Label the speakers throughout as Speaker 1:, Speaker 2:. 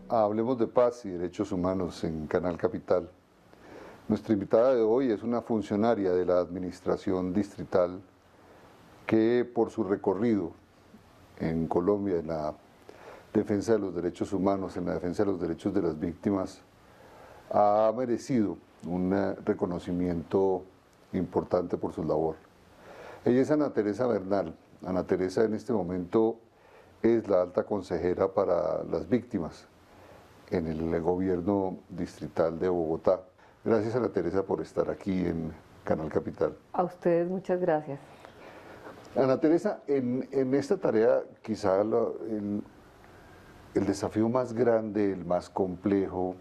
Speaker 1: a Hablemos de Paz y Derechos Humanos en Canal Capital. Nuestra invitada de hoy es una funcionaria de la Administración Distrital que por su recorrido en Colombia, en la defensa de los derechos humanos, en la defensa de los derechos de las víctimas, ha merecido un reconocimiento importante por su labor. Ella es Ana Teresa Bernal. Ana Teresa en este momento es la alta consejera para las víctimas en el gobierno distrital de Bogotá. Gracias, Ana Teresa, por estar aquí en Canal Capital.
Speaker 2: A ustedes muchas gracias.
Speaker 1: Ana Teresa, en esta tarea quizá el desafío más grande, el más complejo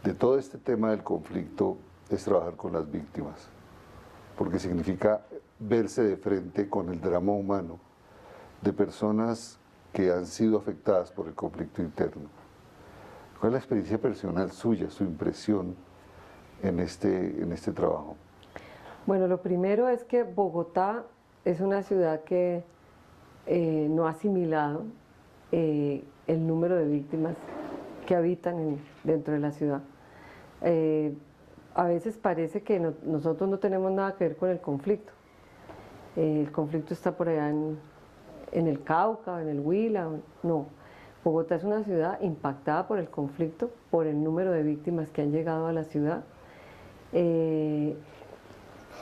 Speaker 1: de todo este tema del conflicto es trabajar con las víctimas, porque significa verse de frente con el drama humano de personas que han sido afectadas por el conflicto interno. ¿Cuál es la experiencia personal suya, su impresión en este trabajo?
Speaker 2: Bueno, lo primero es que Bogotá es una ciudad que no ha asimilado el número de víctimas que habitan dentro de la ciudad. A veces parece que nosotros no tenemos nada que ver con el conflicto. El conflicto está por allá en el Cauca, en el Huila, no. Bogotá es una ciudad impactada por el conflicto, por el número de víctimas que han llegado a la ciudad.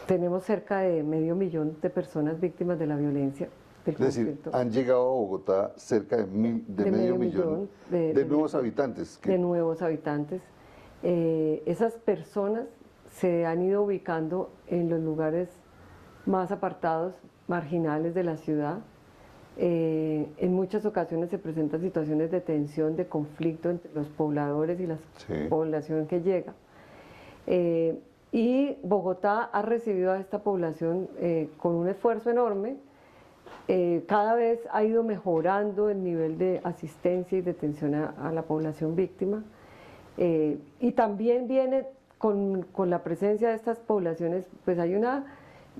Speaker 2: Tenemos cerca de 500.000 de personas víctimas de la violencia del conflicto.
Speaker 1: Es decir, han llegado a Bogotá cerca de medio millón de nuevos habitantes.
Speaker 2: De nuevos habitantes. Esas personas se han ido ubicando en los lugares más apartados, marginales de la ciudad. En muchas ocasiones se presentan situaciones de tensión, de conflicto entre los pobladores y la población que llega. Y Bogotá ha recibido a esta población con un esfuerzo enorme. Cada vez ha ido mejorando el nivel de asistencia y de atención a la población víctima. Y también viene con la presencia de estas poblaciones, pues hay una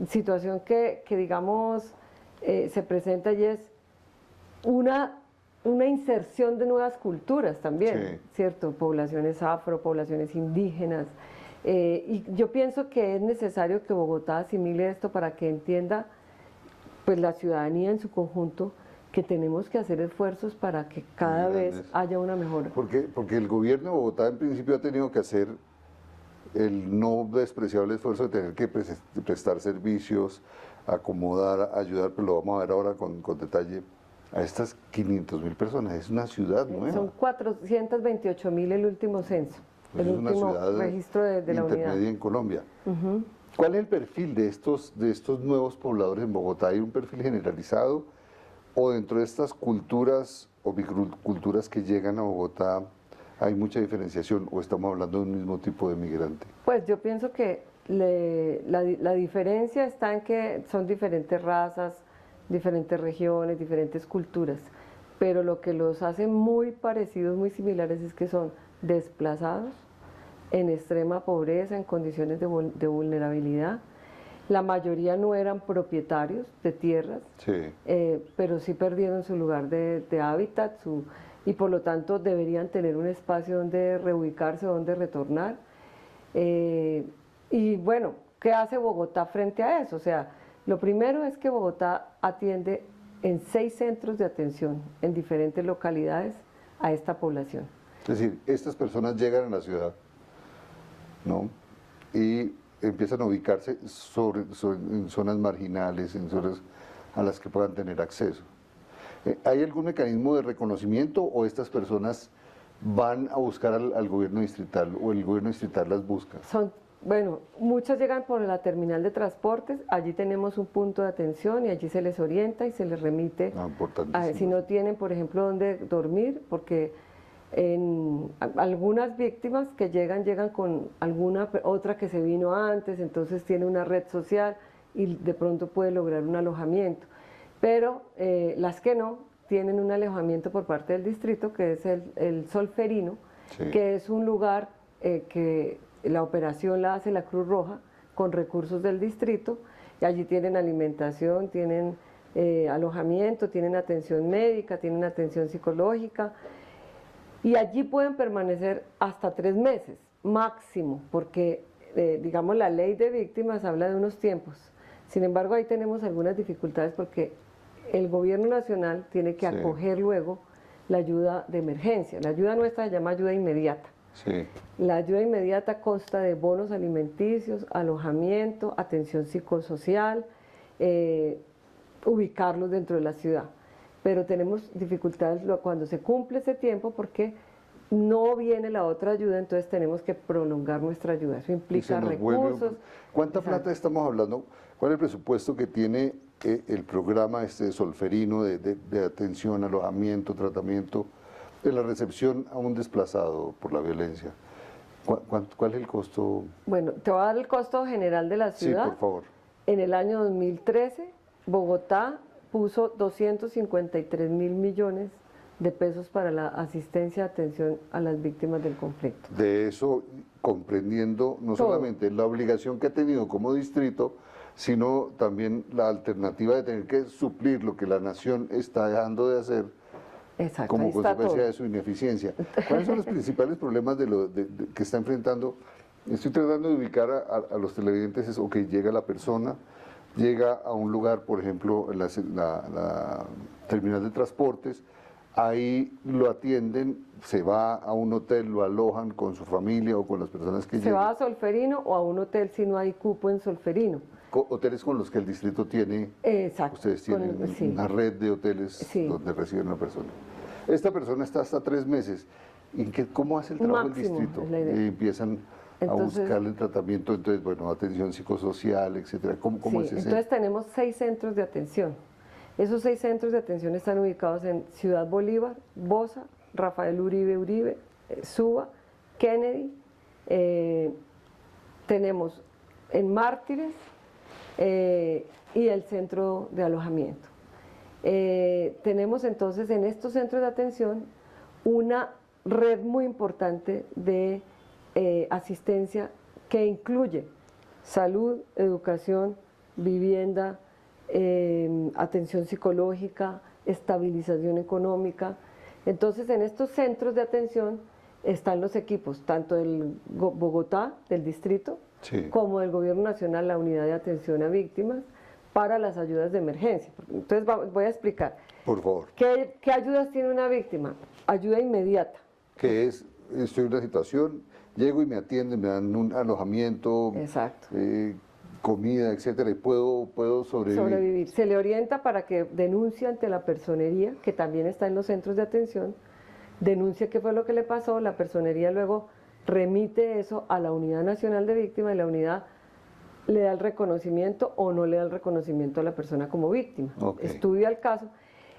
Speaker 2: situación que digamos, se presenta y es una inserción de nuevas culturas también, ¿cierto? Poblaciones afro, poblaciones indígenas. Y yo pienso que es necesario que Bogotá asimile esto para que entienda pues, la ciudadanía en su conjunto, que tenemos que hacer esfuerzos para que cada vez haya una mejora.
Speaker 1: Porque el gobierno de Bogotá en principio ha tenido que hacer el no despreciable esfuerzo de tener que prestar servicios, acomodar, ayudar, pero lo vamos a ver ahora con detalle, a estas 500.000 personas. Es una ciudad nueva.
Speaker 2: Son 428.000 el último censo, el
Speaker 1: es una
Speaker 2: último
Speaker 1: ciudad
Speaker 2: registro de la unidad.
Speaker 1: Intermedia en Colombia. ¿Cuál es el perfil de estos nuevos pobladores en Bogotá? ¿Hay un perfil generalizado o dentro de estas culturas o microculturas que llegan a Bogotá hay mucha diferenciación o estamos hablando de un mismo tipo de migrante?
Speaker 2: Pues yo pienso que la diferencia está en que son diferentes razas, diferentes regiones, diferentes culturas, pero lo que los hace muy parecidos, muy similares es que son desplazados, en extrema pobreza, en condiciones de vulnerabilidad. La mayoría no eran propietarios de tierras, pero sí perdieron su lugar de hábitat, y por lo tanto deberían tener un espacio donde reubicarse, donde retornar. Y bueno, ¿qué hace Bogotá frente a eso? O sea, lo primero es que Bogotá atiende en 6 centros de atención en diferentes localidades a esta población.
Speaker 1: Es decir, estas personas llegan a la ciudad, ¿no? Y empiezan a ubicarse en zonas marginales, en zonas a las que puedan tener acceso. ¿Hay algún mecanismo de reconocimiento o estas personas van a buscar al gobierno distrital o el gobierno distrital las busca?
Speaker 2: Bueno, muchas llegan por la terminal de transportes, allí tenemos un punto de atención y allí se les orienta y se les remite, si no tienen, por ejemplo, dónde dormir, porque algunas víctimas que llegan con alguna otra que se vino antes, entonces tiene una red social y de pronto puede lograr un alojamiento. Pero las que no, tienen un alojamiento por parte del distrito, que es el Solferino, que es un lugar que la operación la hace la Cruz Roja con recursos del distrito, y allí tienen alimentación, tienen alojamiento, tienen atención médica, tienen atención psicológica. y allí pueden permanecer hasta 3 meses máximo, porque digamos la ley de víctimas habla de unos tiempos. Sin embargo, ahí tenemos algunas dificultades porque el gobierno nacional tiene que acoger luego la ayuda de emergencia. La ayuda nuestra se llama ayuda inmediata. La ayuda inmediata consta de bonos alimenticios, alojamiento, atención psicosocial, ubicarlos dentro de la ciudad. Pero tenemos dificultades cuando se cumple ese tiempo porque no viene la otra ayuda, entonces tenemos que prolongar nuestra ayuda. Eso implica recursos.
Speaker 1: ¿Cuánta plata estamos hablando? ¿Cuál es el presupuesto que tiene el programa de Solferino de atención, alojamiento, tratamiento, de la recepción a un desplazado por la violencia? ¿Cuál es el costo?
Speaker 2: Bueno, te voy a dar el costo general de la ciudad.
Speaker 1: Sí, por favor.
Speaker 2: En el año 2013, Bogotá puso 253.000 millones de pesos para la asistencia y atención a las víctimas del conflicto.
Speaker 1: De eso, comprendiendo no solamente la obligación que ha tenido como distrito, sino también la alternativa de tener que suplir lo que la nación está dejando de hacer.
Speaker 2: Exacto,
Speaker 1: como consecuencia de su ineficiencia. ¿Cuáles son los principales problemas que está enfrentando? Estoy tratando de ubicar a los televidentes, es, ok, llega la persona, llega a un lugar, por ejemplo, en la terminal de transportes, ahí lo atienden, se va a un hotel, lo alojan con su familia o con las personas que llegan.
Speaker 2: Se va a Solferino o a un hotel si no hay cupo en Solferino.
Speaker 1: Hoteles con los que el distrito tiene.
Speaker 2: Exacto.
Speaker 1: Ustedes tienen una red de hoteles donde reciben a una persona. Esta persona está hasta 3 meses. ¿Cómo hace el trabajo
Speaker 2: máximo,
Speaker 1: el distrito?
Speaker 2: Entonces,
Speaker 1: a buscarle el tratamiento, entonces, bueno, atención psicosocial, etcétera. ¿Cómo es ese?
Speaker 2: Entonces tenemos 6 centros de atención. Esos 6 centros de atención están ubicados en Ciudad Bolívar, Bosa, Rafael Uribe, Suba, Kennedy. Tenemos en Mártires y el centro de alojamiento. Tenemos entonces en estos centros de atención una red muy importante de asistencia que incluye salud, educación, vivienda, atención psicológica, estabilización económica. Entonces en estos centros de atención están los equipos, tanto del Bogotá, del distrito, como del gobierno nacional, la unidad de atención a víctimas, para las ayudas de emergencia. Entonces voy a explicar.
Speaker 1: Por favor.
Speaker 2: ¿Qué ayudas tiene una víctima? Ayuda inmediata.
Speaker 1: Que es, estoy en una situación, llego y me atienden, me dan un alojamiento, comida, etcétera, y puedo sobrevivir.
Speaker 2: Se le orienta para que denuncie ante la personería, que también está en los centros de atención, denuncie qué fue lo que le pasó, la personería luego remite eso a la Unidad Nacional de Víctimas y la unidad le da el reconocimiento o no le da el reconocimiento a la persona como víctima. Estudia el caso.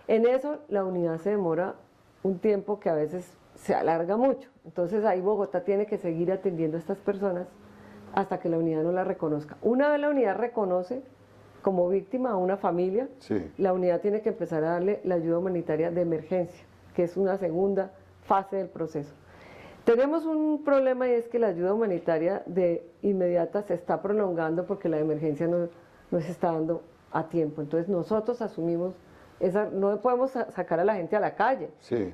Speaker 2: En eso la unidad se demora un tiempo que a veces se alarga mucho. Entonces ahí Bogotá tiene que seguir atendiendo a estas personas hasta que la unidad no la reconozca. Una vez la unidad reconoce como víctima a una familia, la unidad tiene que empezar a darle la ayuda humanitaria de emergencia, que es una segunda fase del proceso. Tenemos un problema y es que la ayuda humanitaria de inmediata se está prolongando porque la emergencia no se está dando a tiempo. Entonces nosotros asumimos, no podemos sacar a la gente a la calle.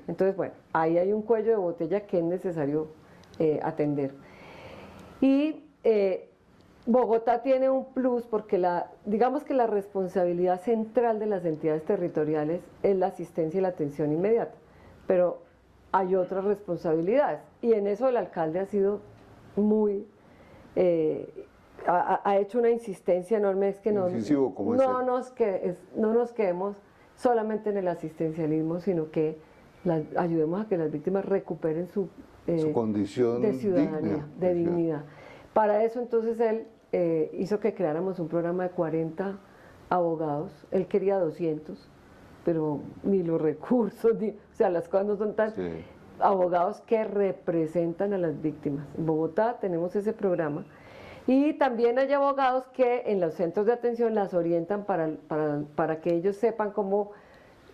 Speaker 2: Entonces, bueno, ahí hay un cuello de botella que es necesario atender. Y Bogotá tiene un plus porque digamos que la responsabilidad central de las entidades territoriales es la asistencia y la atención inmediata, pero hay otras responsabilidades y en eso el alcalde ha sido muy, ha hecho una insistencia enorme, es que no nos quedemos solamente en el asistencialismo, sino que ayudemos a que las víctimas recuperen su
Speaker 1: condición
Speaker 2: de ciudadanía, de dignidad. Para eso entonces él hizo que creáramos un programa de 40 abogados, él quería 200, pero ni los recursos, o sea, las cosas no son tan... Abogados que representan a las víctimas. En Bogotá tenemos ese programa y también hay abogados que en los centros de atención las orientan para que ellos sepan cómo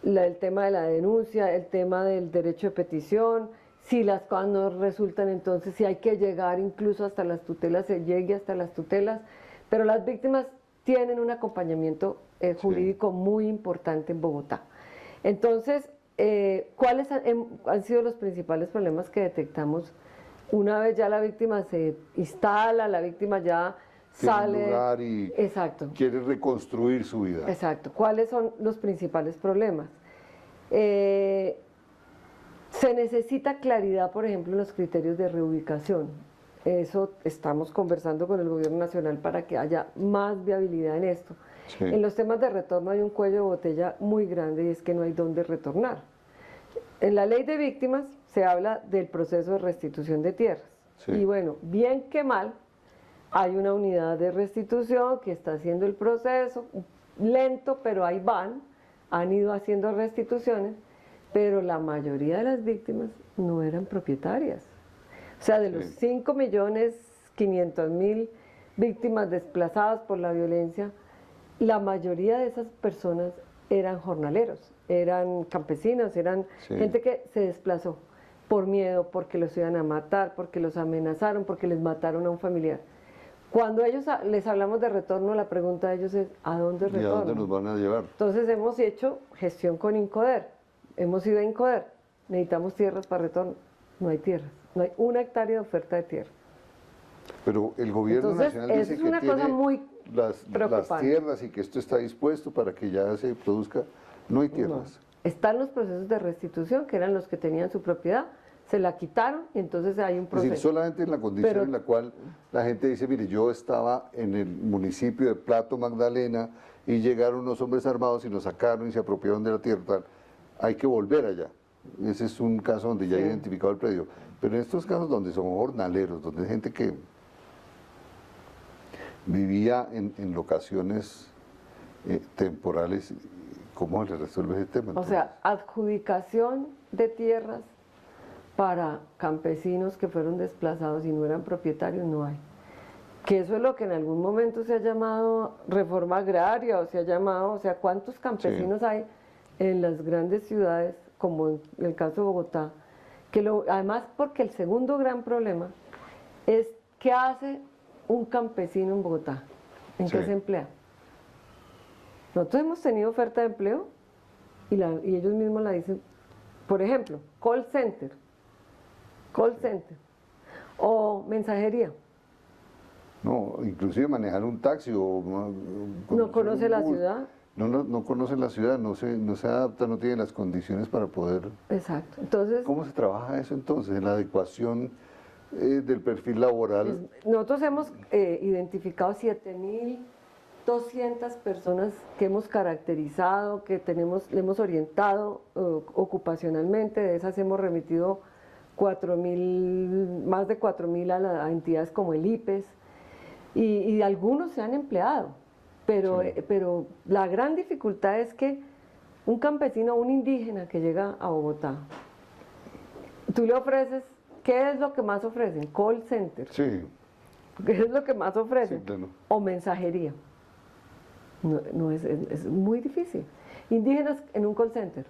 Speaker 2: el tema de la denuncia, el tema del derecho de petición, si las cosas no resultan, entonces si hay que llegar incluso hasta las tutelas, se llegue hasta las tutelas, pero las víctimas tienen un acompañamiento jurídico muy importante en Bogotá. Entonces, ¿cuáles han sido los principales problemas que detectamos? Una vez ya la víctima se instala, la víctima ya
Speaker 1: Tiene
Speaker 2: sale.
Speaker 1: un lugar y
Speaker 2: Exacto.
Speaker 1: quiere reconstruir su vida.
Speaker 2: Exacto. ¿Cuáles son los principales problemas? Se necesita claridad, por ejemplo, en los criterios de reubicación. Eso estamos conversando con el Gobierno Nacional para que haya más viabilidad en esto.
Speaker 1: Sí.
Speaker 2: En los temas de retorno hay un cuello de botella muy grande y es que no hay dónde retornar. En la ley de víctimas se habla del proceso de restitución de tierras.
Speaker 1: Sí.
Speaker 2: Y bueno, bien que mal, hay una unidad de restitución que está haciendo el proceso, lento, pero ahí han ido haciendo restituciones, pero la mayoría de las víctimas no eran propietarias. O sea, de los 5.500.000 víctimas desplazadas por la violencia, la mayoría de esas personas eran jornaleros, eran campesinos, eran gente que se desplazó por miedo, porque los iban a matar, porque los amenazaron, porque les mataron a un familiar. Cuando ellos les hablamos de retorno, la pregunta de ellos es ¿a dónde retorno?
Speaker 1: ¿Y a dónde nos van a llevar?
Speaker 2: Entonces hemos hecho gestión con Incoder, hemos ido a Incoder, necesitamos tierras para retorno, no hay tierras, no hay una hectárea de oferta de tierra.
Speaker 1: Pero el gobierno nacional dice que
Speaker 2: una cosa
Speaker 1: tiene
Speaker 2: muy
Speaker 1: las tierras y que esto está dispuesto para que ya se produzca. No hay tierras.
Speaker 2: No. Están los procesos de restitución, que eran los que tenían su propiedad, se la quitaron y entonces hay un proceso.
Speaker 1: Es decir, solamente en la condición en la cual la gente dice, mire, yo estaba en el municipio de Plato, Magdalena, y llegaron unos hombres armados y nos sacaron y se apropiaron de la tierra, tal. Hay que volver allá. Ese es un caso donde ya he identificado el predio. Pero en estos casos donde son jornaleros, donde hay gente que vivía en locaciones temporales, ¿cómo se resuelve ese tema?
Speaker 2: Entonces, o sea, adjudicación de tierras para campesinos que fueron desplazados y no eran propietarios, no hay. Que eso es lo que en algún momento se ha llamado reforma agraria, o se ha llamado, o sea, ¿cuántos campesinos hay en las grandes ciudades, como en el caso de Bogotá? Además, porque el segundo gran problema es ¿qué hace un campesino en Bogotá? ¿En qué se emplea? Nosotros hemos tenido oferta de empleo y ellos mismos la dicen, por ejemplo, call center o mensajería.
Speaker 1: No, inclusive manejar un taxi o...
Speaker 2: No conoce la ciudad.
Speaker 1: No conoce la ciudad, no se adapta, no tiene las condiciones para poder...
Speaker 2: Exacto. Entonces,
Speaker 1: ¿cómo se trabaja eso entonces, en la adecuación del perfil laboral?
Speaker 2: Nosotros hemos identificado 7.200 personas que hemos caracterizado, que le hemos orientado ocupacionalmente, de esas hemos remitido más de 4.000 a entidades como el IPES, y algunos se han empleado, pero la gran dificultad es que un campesino, un indígena que llega a Bogotá, tú le ofreces, ¿qué es lo que más ofrecen? Call center.
Speaker 1: Sí.
Speaker 2: ¿Qué es lo que más ofrecen?
Speaker 1: Sí, claro.
Speaker 2: O mensajería. No es muy difícil. Indígenas en un call center.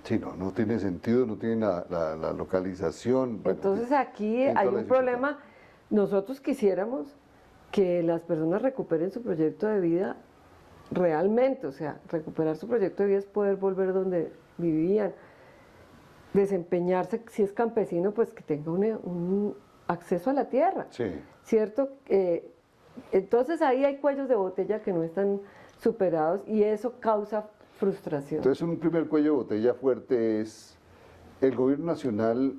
Speaker 1: Sí, no tiene sentido, no tiene la localización. Bueno,
Speaker 2: entonces aquí hay un problema. Nosotros quisiéramos que las personas recuperen su proyecto de vida realmente, o sea, recuperar su proyecto de vida es poder volver donde vivían, desempeñarse, si es campesino, pues que tenga un acceso a la tierra, ¿cierto? Entonces ahí hay cuellos de botella que no están superados y eso causa frustración.
Speaker 1: Entonces un primer cuello de botella fuerte es el gobierno nacional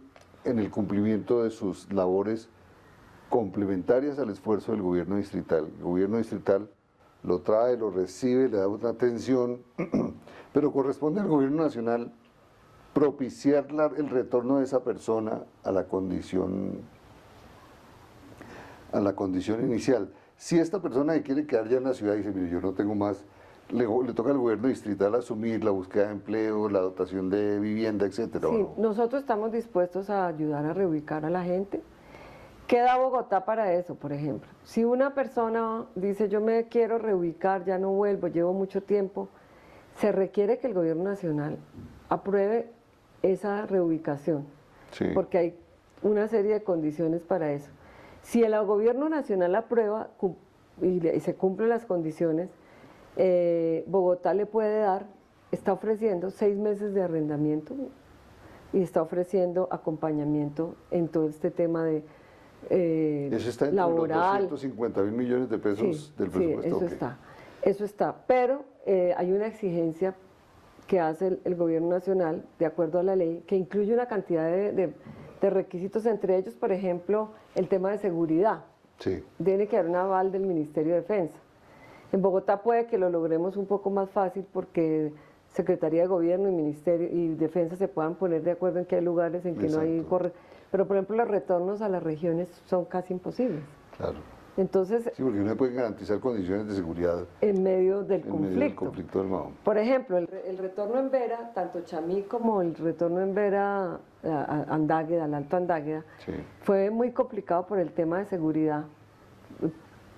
Speaker 1: en el cumplimiento de sus labores complementarias al esfuerzo del gobierno distrital. El gobierno distrital lo trae, lo recibe, le da una atención, pero corresponde al gobierno nacional propiciar el retorno de esa persona a la condición inicial. Si esta persona que quiere quedar ya en la ciudad dice, mire, yo no tengo más, le toca al gobierno distrital asumir la búsqueda de empleo, la dotación de vivienda, etcétera.
Speaker 2: Sí, nosotros estamos dispuestos a ayudar a reubicar a la gente. Queda Bogotá para eso, por ejemplo. Si una persona dice, yo me quiero reubicar, ya no vuelvo, llevo mucho tiempo, se requiere que el gobierno nacional apruebe esa reubicación, porque hay una serie de condiciones para eso. Si el gobierno nacional aprueba y se cumplen las condiciones, Bogotá le puede dar, está ofreciendo 6 meses de arrendamiento y está ofreciendo acompañamiento en todo este tema de
Speaker 1: Eso está entre
Speaker 2: laboral.
Speaker 1: los 250.000 millones de pesos del presupuesto.
Speaker 2: Sí, eso está. Pero hay una exigencia que hace el gobierno nacional, de acuerdo a la ley, que incluye una cantidad de requisitos, entre ellos, por ejemplo, el tema de seguridad.
Speaker 1: Sí.
Speaker 2: Tiene que haber un aval del Ministerio de Defensa. En Bogotá puede que lo logremos un poco más fácil porque Secretaría de Gobierno y Ministerio y Defensa se puedan poner de acuerdo en que hay lugares en que no hay pero por ejemplo los retornos a las regiones son casi imposibles.
Speaker 1: Claro.
Speaker 2: Entonces,
Speaker 1: sí, porque no se pueden garantizar condiciones de seguridad
Speaker 2: en medio del
Speaker 1: medio del conflicto armado.
Speaker 2: Por ejemplo, el retorno en Vera, tanto Chamí como el retorno en Vera a Andágueda, al Alto Andágueda,
Speaker 1: Sí.
Speaker 2: fue muy complicado por el tema de seguridad.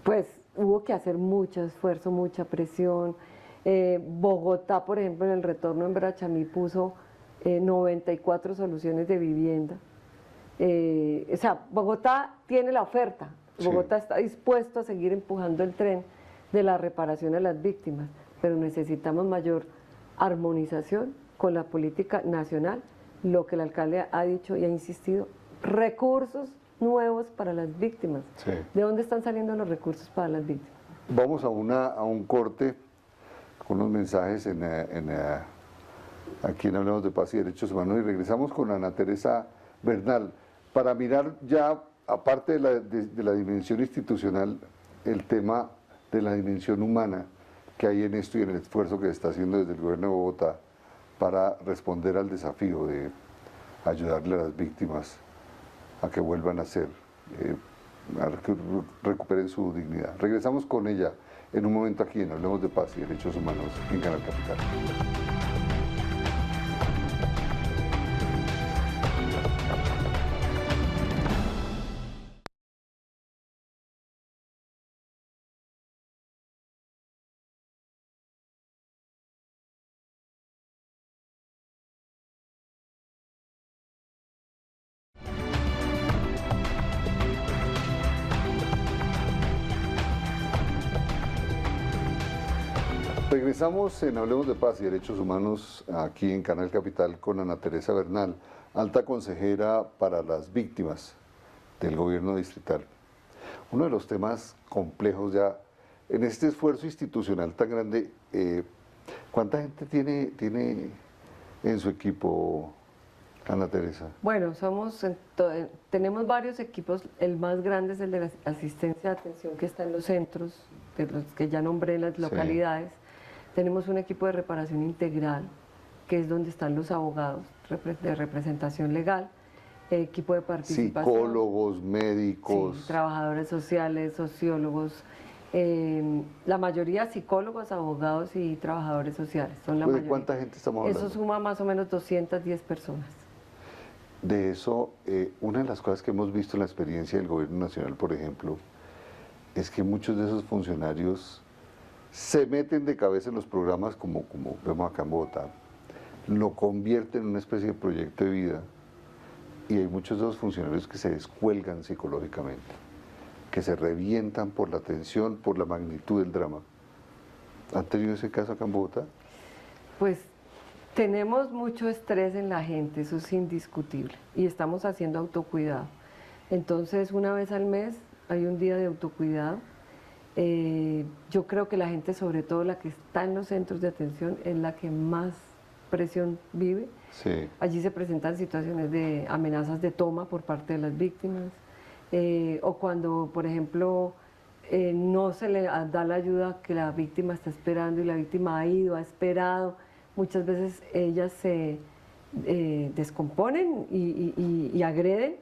Speaker 2: Pues hubo que hacer mucho esfuerzo, mucha presión. Bogotá, por ejemplo, en el retorno en Vera Chamí puso 94 soluciones de vivienda. O sea, Bogotá tiene la oferta. Bogotá está dispuesto a seguir empujando el tren de la reparación a las víctimas, pero necesitamos mayor armonización con la política nacional, lo que el alcalde ha dicho y ha insistido, recursos nuevos para las víctimas.
Speaker 1: Sí.
Speaker 2: ¿De dónde están saliendo los recursos para las víctimas?
Speaker 1: Vamos a un corte con unos mensajes aquí en Hablemos de Paz y Derechos Humanos y regresamos con Ana Teresa Bernal para mirar ya, aparte de la dimensión institucional, el tema de la dimensión humana que hay en esto y en el esfuerzo que se está haciendo desde el gobierno de Bogotá para responder al desafío de ayudarle a las víctimas a que vuelvan a ser, a que recuperen su dignidad. Regresamos con ella en un momento aquí en Hablemos de Paz y Derechos Humanos en Canal Capital. Regresamos en Hablemos de Paz y Derechos Humanos aquí en Canal Capital con Ana Teresa Bernal, alta consejera para las víctimas del gobierno distrital. Uno de los temas complejos ya en este esfuerzo institucional tan grande, ¿cuánta gente tiene en su equipo, Ana Teresa?
Speaker 2: Bueno, tenemos varios equipos, el más grande es el de la asistencia de atención que está en los centros, de los que ya nombré en las localidades. Tenemos un equipo de reparación integral, que es donde están los abogados de representación legal, equipo de participación.
Speaker 1: Psicólogos, médicos.
Speaker 2: Sí, trabajadores sociales, sociólogos, la mayoría psicólogos, abogados y trabajadores sociales. Son la mayoría.
Speaker 1: ¿De cuánta gente estamos hablando?
Speaker 2: Eso suma más o menos 210 personas.
Speaker 1: De eso, una de las cosas que hemos visto en la experiencia del gobierno nacional, por ejemplo, es que muchos de esos funcionarios se meten de cabeza en los programas como vemos acá en Bogotá, lo convierten en una especie de proyecto de vida y hay muchos de esos funcionarios que se descuelgan psicológicamente, que se revientan por la tensión, por la magnitud del drama. ¿Han tenido ese caso acá en Bogotá?
Speaker 2: Pues tenemos mucho estrés en la gente, eso es indiscutible, y estamos haciendo autocuidado. Entonces, una vez al mes hay un día de autocuidado. Yo creo que la gente, sobre todo la que está en los centros de atención, es la que más presión vive.
Speaker 1: Sí.
Speaker 2: Allí se presentan situaciones de amenazas de toma por parte de las víctimas, o cuando, por ejemplo, no se le da la ayuda que la víctima está esperando y la víctima ha ido, ha esperado. Muchas veces ellas se descomponen y agreden.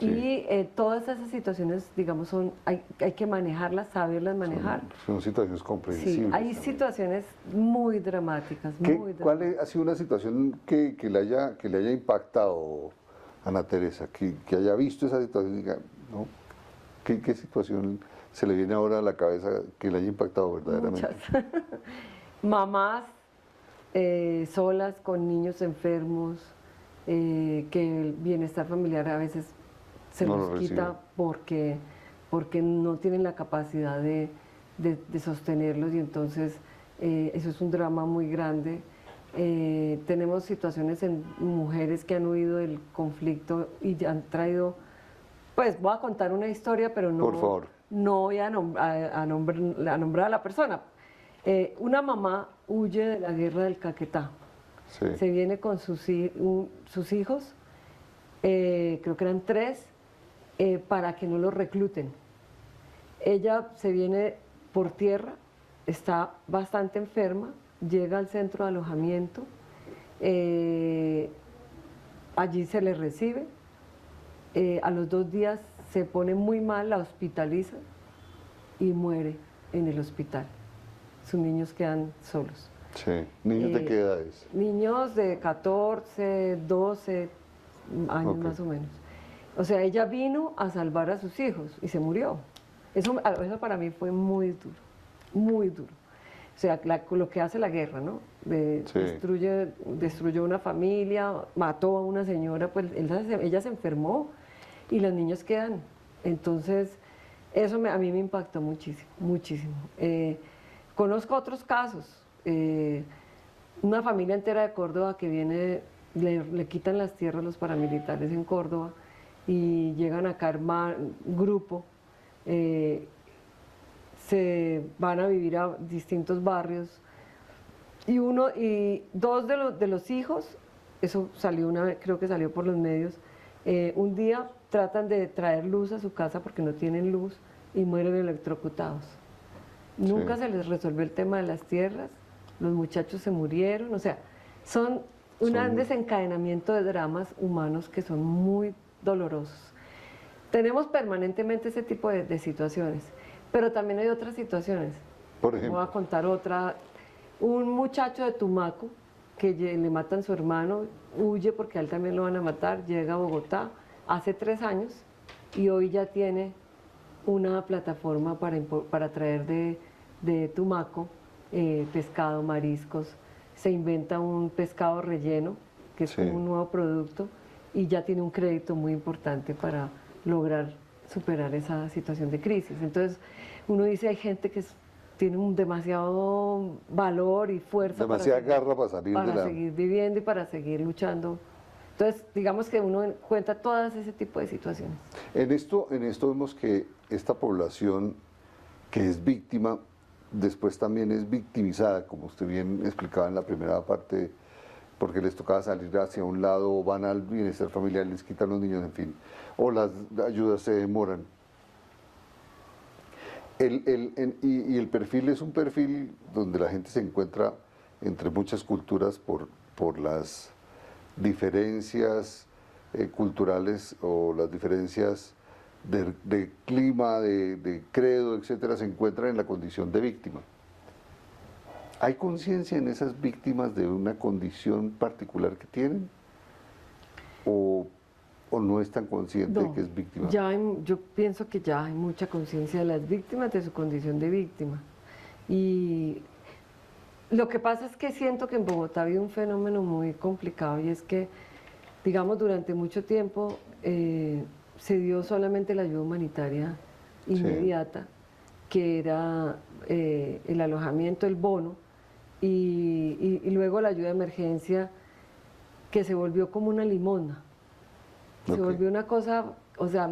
Speaker 2: Sí. Y todas esas situaciones, digamos, hay que manejarlas, saberlas manejar.
Speaker 1: Son situaciones comprensibles.
Speaker 2: Sí, hay situaciones muy dramáticas, muy dramáticas.
Speaker 1: ¿Cuál ha sido una situación que le haya impactado, Ana Teresa, que haya visto esa situación y diga, ¿no? ¿Qué situación se le viene ahora a la cabeza que le haya impactado verdaderamente?
Speaker 2: Muchas. Mamás solas con niños enfermos, que el bienestar familiar a veces se los quita porque no tienen la capacidad de sostenerlos y entonces eso es un drama muy grande. Tenemos situaciones en mujeres que han huido del conflicto y ya han traído, pues voy a contar una historia, pero
Speaker 1: Por favor.
Speaker 2: no voy a nombrar a la persona. Una mamá huye de la guerra del Caquetá,
Speaker 1: Sí.
Speaker 2: se viene con sus hijos, creo que eran 3, para que no los recluten. Ella se viene por tierra, está bastante enferma, llega al centro de alojamiento, allí se le recibe, a los 2 días se pone muy mal, la hospitalizan y muere en el hospital. Sus niños quedan solos.
Speaker 1: Sí. ¿Niños de qué edades?
Speaker 2: Niños de 14, 12 años más o menos. O sea, ella vino a salvar a sus hijos y se murió. Eso para mí fue muy duro, muy duro. O sea, lo que hace la guerra, ¿no?
Speaker 1: Sí.
Speaker 2: Destruyó una familia, mató a una señora, pues ella se enfermó y los niños quedan. Entonces, eso a mí me impactó muchísimo, muchísimo. Conozco otros casos. Una familia entera de Córdoba que viene, le quitan las tierras a los paramilitares en Córdoba y llegan acá a armar un grupo. Se van a vivir a distintos barrios y 2 de los hijos, eso salió una vez, creo que salió por los medios, un día tratan de traer luz a su casa porque no tienen luz y mueren electrocutados. Nunca se les resolvió el tema de las tierras, los muchachos se murieron, o sea, son un desencadenamiento de dramas humanos que son muy dolorosos. Tenemos permanentemente ese tipo de situaciones, pero también hay otras situaciones.
Speaker 1: Por ejemplo.
Speaker 2: Voy a contar otra. Un muchacho de Tumaco que le matan a su hermano, huye porque a él también lo van a matar, llega a Bogotá hace 3 años y hoy ya tiene una plataforma para traer de Tumaco pescado, mariscos. Se inventa un pescado relleno, que es como un nuevo producto, y ya tiene un crédito muy importante para lograr superar esa situación de crisis. Entonces, uno dice, hay gente que tiene un demasiado valor y fuerza
Speaker 1: demasiada garra para salir
Speaker 2: para seguir viviendo y para seguir luchando. Entonces, digamos que uno cuenta todas ese tipo de situaciones.
Speaker 1: En esto vemos que esta población que es víctima, después también es victimizada, como usted bien explicaba en la primera parte, porque les tocaba salir hacia un lado, o van al bienestar familiar, les quitan los niños, en fin, o las ayudas se demoran. Y el perfil es un perfil donde la gente se encuentra entre muchas culturas por las diferencias culturales o las diferencias de clima, de credo, etcétera, se encuentran en la condición de víctima. ¿Hay conciencia en esas víctimas de una condición particular que tienen? ¿O no es tan consciente de que es víctima?
Speaker 2: Yo pienso que ya hay mucha conciencia de las víctimas, de su condición de víctima. Y lo que pasa es que siento que en Bogotá había un fenómeno muy complicado y es que, digamos, durante mucho tiempo se dio solamente la ayuda humanitaria inmediata, que era el alojamiento, el bono, y luego la ayuda de emergencia, que se volvió como una limosna. Se volvió una cosa, o sea,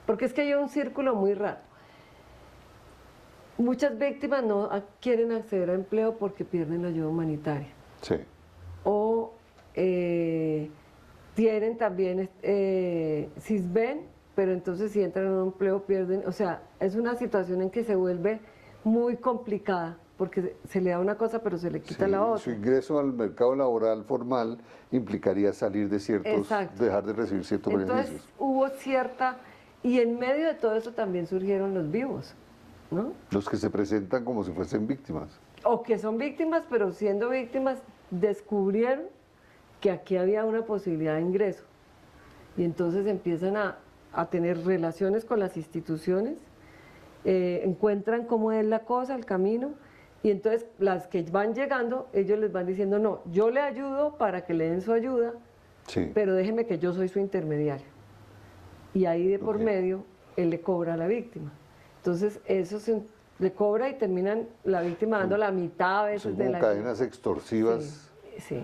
Speaker 2: porque es que hay un círculo muy raro. Muchas víctimas no quieren acceder a empleo porque pierden la ayuda humanitaria.
Speaker 1: Sí.
Speaker 2: O tienen también CISBEN, pero entonces si entran en un empleo pierden, o sea, es una situación en que se vuelve muy complicada, porque se le da una cosa pero se le quita la otra.
Speaker 1: Su ingreso al mercado laboral formal implicaría salir de dejar de recibir ciertos beneficios.
Speaker 2: Entonces hubo y en medio de todo eso también surgieron los vivos, ¿no?
Speaker 1: Los que se presentan como si fuesen víctimas.
Speaker 2: O que son víctimas, pero siendo víctimas descubrieron que aquí había una posibilidad de ingreso. Y entonces empiezan a tener relaciones con las instituciones, encuentran cómo es la cosa, el camino, y entonces las que van llegando, ellos les van diciendo, no, yo le ayudo para que le den su ayuda, pero déjeme que yo soy su intermediario. Y ahí de por medio, él le cobra a la víctima. Entonces eso le cobra y terminan la víctima dando la mitad a veces
Speaker 1: Son
Speaker 2: de
Speaker 1: como
Speaker 2: la...
Speaker 1: cadenas extorsivas.
Speaker 2: Sí, sí.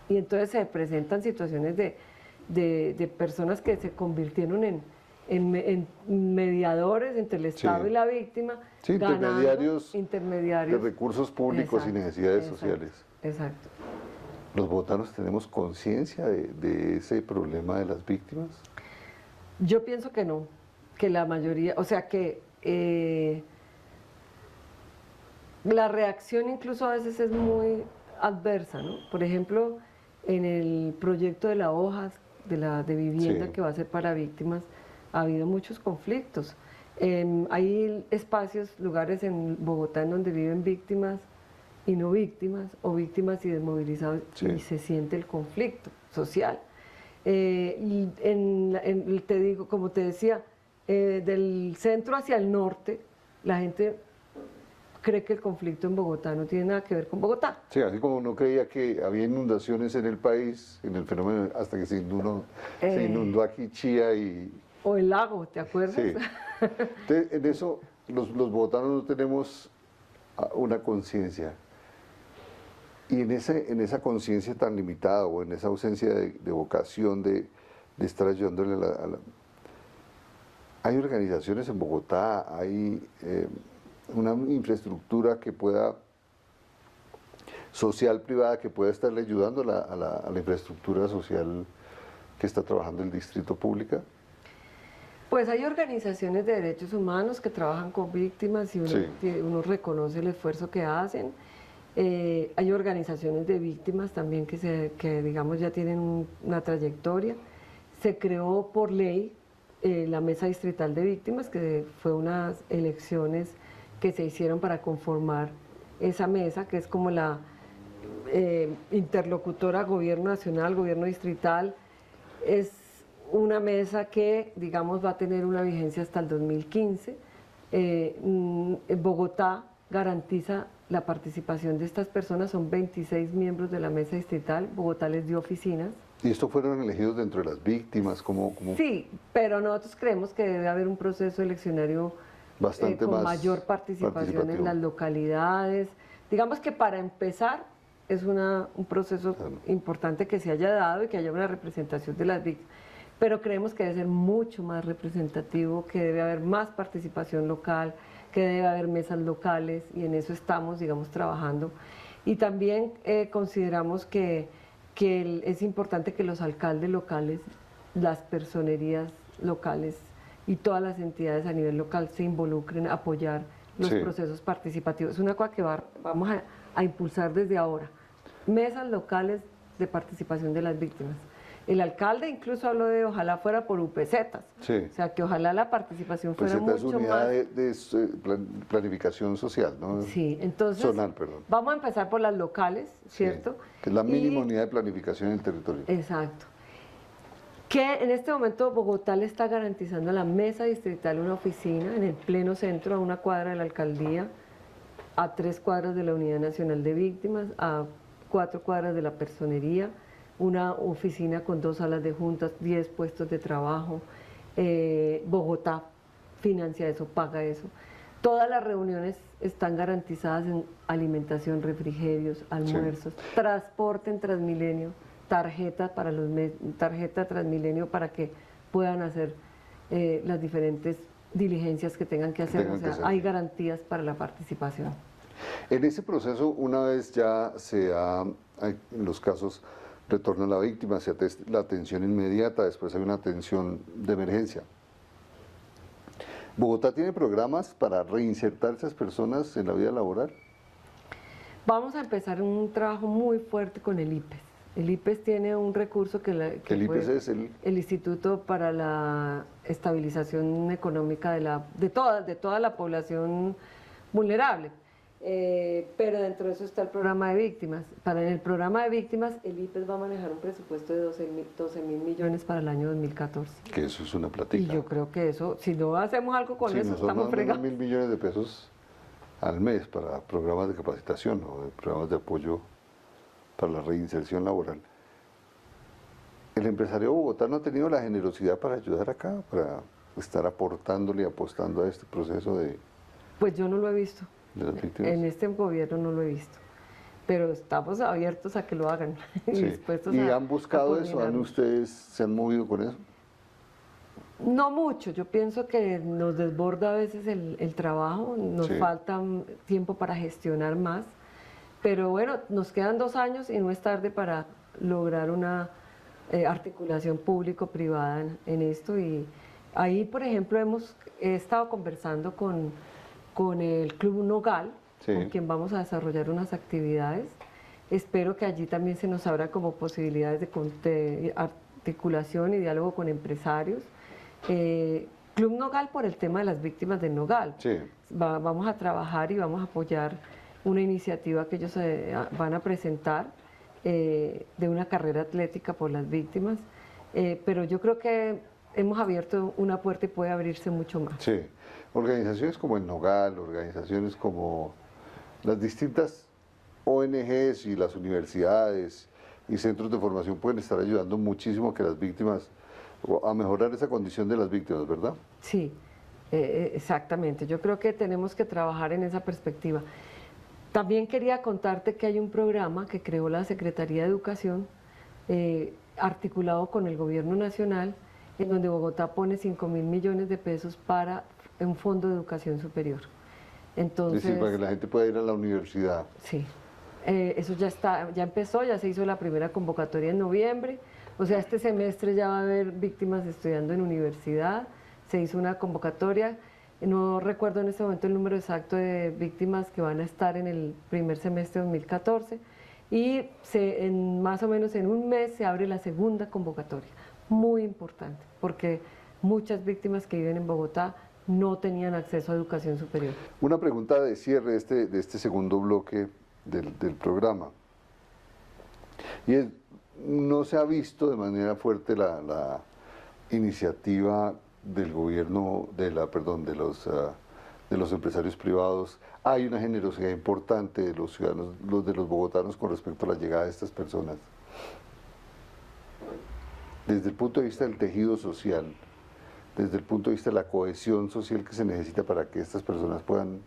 Speaker 2: Y entonces se presentan situaciones de personas que se convirtieron en mediadores entre el Estado
Speaker 1: Sí.
Speaker 2: y la víctima,
Speaker 1: Sí,
Speaker 2: ganando
Speaker 1: de
Speaker 2: intermediarios.
Speaker 1: recursos públicos y
Speaker 2: Exacto,
Speaker 1: necesidades
Speaker 2: exacto,
Speaker 1: sociales.
Speaker 2: Exacto.
Speaker 1: ¿Los bogotanos tenemos conciencia de ese problema de las víctimas?
Speaker 2: Yo pienso que no, que la mayoría, o sea que la reacción incluso a veces es muy adversa, ¿no? Por ejemplo, en el proyecto de la hoja de vivienda
Speaker 1: Sí.
Speaker 2: que va a ser para víctimas, ha habido muchos conflictos. Hay espacios, lugares en Bogotá en donde viven víctimas y no víctimas, o víctimas y desmovilizados,
Speaker 1: Sí.
Speaker 2: y se siente el conflicto social. Y te digo, como te decía, del centro hacia el norte, la gente cree que el conflicto en Bogotá no tiene nada que ver con Bogotá.
Speaker 1: Sí, así como uno creía que había inundaciones en el país, en el fenómeno, hasta que se inundó aquí Chía y...
Speaker 2: O el lago, ¿te acuerdas?
Speaker 1: Sí. Entonces, en eso los bogotanos no tenemos una conciencia. Y en esa conciencia tan limitada o en esa ausencia de vocación de estar ayudándole Hay organizaciones en Bogotá, hay una infraestructura que pueda, social, privada, que pueda estarle ayudando a la infraestructura social que está trabajando el Distrito Pública.
Speaker 2: Pues hay organizaciones de derechos humanos que trabajan con víctimas y uno reconoce el esfuerzo que hacen. Hay organizaciones de víctimas también que digamos ya tienen una trayectoria. Se creó por ley la Mesa Distrital de Víctimas, que fue unas elecciones que se hicieron para conformar esa mesa, que es como la interlocutora Gobierno Nacional, Gobierno Distrital. Es una mesa que, digamos, va a tener una vigencia hasta el 2015. Bogotá garantiza la participación de estas personas, son 26 miembros de la mesa distrital, Bogotá les dio oficinas.
Speaker 1: ¿Y estos fueron elegidos dentro de las víctimas?
Speaker 2: Sí, pero nosotros creemos que debe haber un proceso eleccionario
Speaker 1: bastante
Speaker 2: con
Speaker 1: más
Speaker 2: mayor participación en las localidades. Digamos que para empezar es un proceso importante que se haya dado y que haya una representación de las víctimas, pero creemos que debe ser mucho más representativo, que debe haber más participación local, que debe haber mesas locales, y en eso estamos, digamos, trabajando. Y también consideramos que es importante que los alcaldes locales, las personerías locales y todas las entidades a nivel local se involucren a apoyar los procesos participativos. Es una cosa que vamos a impulsar desde ahora. Mesas locales de participación de las víctimas. El alcalde incluso habló de ojalá fuera por UPZs, o sea, que ojalá la participación fuera mucho más...
Speaker 1: es unidad de planificación social, ¿no?
Speaker 2: Sí, entonces
Speaker 1: zonal, perdón.
Speaker 2: Vamos a empezar por las locales, ¿cierto?
Speaker 1: Sí, que es la mínima unidad de planificación en el territorio.
Speaker 2: Exacto. Que en este momento Bogotá le está garantizando a la mesa distrital una oficina en el pleno centro, a 1 cuadra de la alcaldía, a 3 cuadras de la Unidad Nacional de Víctimas, a 4 cuadras de la personería, una oficina con 2 salas de juntas, 10 puestos de trabajo. Bogotá financia eso, paga eso. Todas las reuniones están garantizadas en alimentación, refrigerios, almuerzos, transporte en Transmilenio, tarjeta Transmilenio para que puedan hacer las diferentes diligencias que tengan que hacer. O sea, hay garantías para la participación.
Speaker 1: En ese proceso, una vez ya en los casos retorna la víctima, se atesta la atención inmediata, después hay una atención de emergencia. ¿Bogotá tiene programas para reinsertar a esas personas en la vida laboral?
Speaker 2: Vamos a empezar un trabajo muy fuerte con el IPES. El IPES tiene un recurso
Speaker 1: ¿El IPES es el
Speaker 2: Instituto para la Estabilización Económica de toda la población vulnerable. Pero dentro de eso está el programa de víctimas. En el programa de víctimas, el IPES va a manejar un presupuesto de 12.000 millones para el año 2014.
Speaker 1: Que eso es una platica.
Speaker 2: Y yo creo que eso, si no hacemos algo con eso, estamos fregados.
Speaker 1: 1.000 millones de pesos al mes para programas de capacitación o programas de apoyo para la reinserción laboral. El empresario bogotano ha tenido la generosidad para ayudar acá, para estar aportándole y apostando a este proceso de
Speaker 2: Pues yo no lo he visto.
Speaker 1: de las víctimas?
Speaker 2: En este gobierno no lo he visto. Pero estamos abiertos a que lo hagan y
Speaker 1: Sí.
Speaker 2: dispuestos
Speaker 1: ¿Y
Speaker 2: a
Speaker 1: han buscado eso?
Speaker 2: coordinarnos.
Speaker 1: ¿Ustedes se han movido con eso?
Speaker 2: No mucho, yo pienso que nos desborda a veces el trabajo, nos
Speaker 1: Sí.
Speaker 2: falta tiempo para gestionar más, pero bueno, nos quedan 2 años y no es tarde para lograr una articulación público-privada en esto. Y ahí, por ejemplo, he estado conversando con el Club Nogal,
Speaker 1: Sí.
Speaker 2: con quien vamos a desarrollar unas actividades. Espero que allí también se nos abra como posibilidades de articulación y diálogo con empresarios. Club Nogal por el tema de las víctimas del Nogal.
Speaker 1: Sí.
Speaker 2: Vamos a trabajar y vamos a apoyar una iniciativa que ellos van a presentar de una carrera atlética por las víctimas, pero yo creo que hemos abierto una puerta y puede abrirse mucho más.
Speaker 1: Sí. Organizaciones como el Nogal, organizaciones como las distintas ONGs y las universidades y centros de formación pueden estar ayudando muchísimo a que las víctimas, a mejorar esa condición de las víctimas, ¿verdad?
Speaker 2: Sí, exactamente. Yo creo que tenemos que trabajar en esa perspectiva. También quería contarte que hay un programa que creó la Secretaría de Educación, articulado con el Gobierno Nacional, en donde Bogotá pone 5.000 millones de pesos para un fondo de educación superior. Entonces,
Speaker 1: Es decir, para que la gente pueda ir a la universidad.
Speaker 2: sí, eso ya empezó, ya se hizo la primera convocatoria en noviembre. O sea, este semestre ya va a haber víctimas estudiando en universidad. Se hizo una convocatoria. No recuerdo en este momento el número exacto de víctimas que van a estar en el primer semestre de 2014. Y más o menos en un mes se abre la segunda convocatoria. Muy importante, porque muchas víctimas que viven en Bogotá no tenían acceso a educación superior.
Speaker 1: Una pregunta de cierre de este segundo bloque del programa. Y es, ¿no se ha visto de manera fuerte la iniciativa del gobierno, de los empresarios privados? Hay una generosidad importante de los ciudadanos, de los bogotanos con respecto a la llegada de estas personas. Desde el punto de vista del tejido social, desde el punto de vista de la cohesión social que se necesita para que estas personas puedan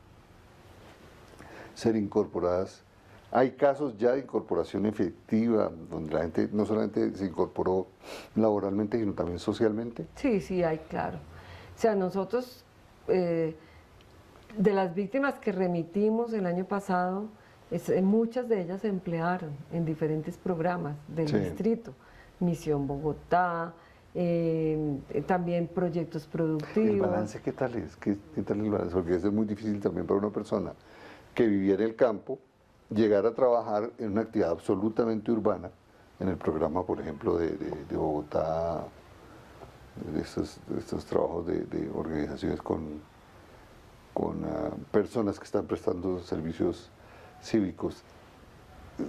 Speaker 1: ser incorporadas. Hay casos ya de incorporación efectiva, donde la gente no solamente se incorporó laboralmente, sino también socialmente.
Speaker 2: Sí, sí, hay, claro. O sea, nosotros, de las víctimas que remitimos el año pasado, muchas de ellas se emplearon en diferentes programas del
Speaker 1: Sí.
Speaker 2: distrito. Misión Bogotá, también proyectos productivos.
Speaker 1: ¿El balance qué tal es? ¿Qué tal el balance? Porque eso es muy difícil también para una persona que vivía en el campo, llegar a trabajar en una actividad absolutamente urbana, en el programa, por ejemplo, de Bogotá, de estos trabajos de organizaciones con personas que están prestando servicios cívicos.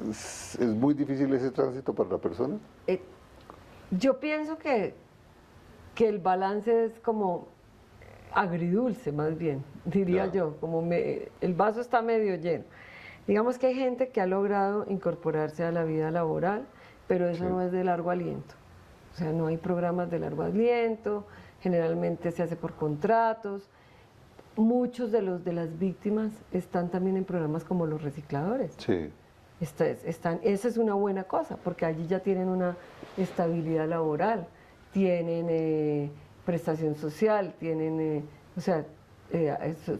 Speaker 1: ¿Es muy difícil ese tránsito para la persona?
Speaker 2: Yo pienso que el balance es como agridulce, más bien, diría
Speaker 1: Ya.
Speaker 2: yo, como el vaso está medio lleno. Digamos que hay gente que ha logrado incorporarse a la vida laboral, pero eso
Speaker 1: Sí.
Speaker 2: no es de largo aliento. O sea, no hay programas de largo aliento, generalmente se hace por contratos. Muchos de las víctimas están también en programas como los recicladores.
Speaker 1: Sí.
Speaker 2: Esa es una buena cosa, porque allí ya tienen una estabilidad laboral, tienen prestación social, tienen,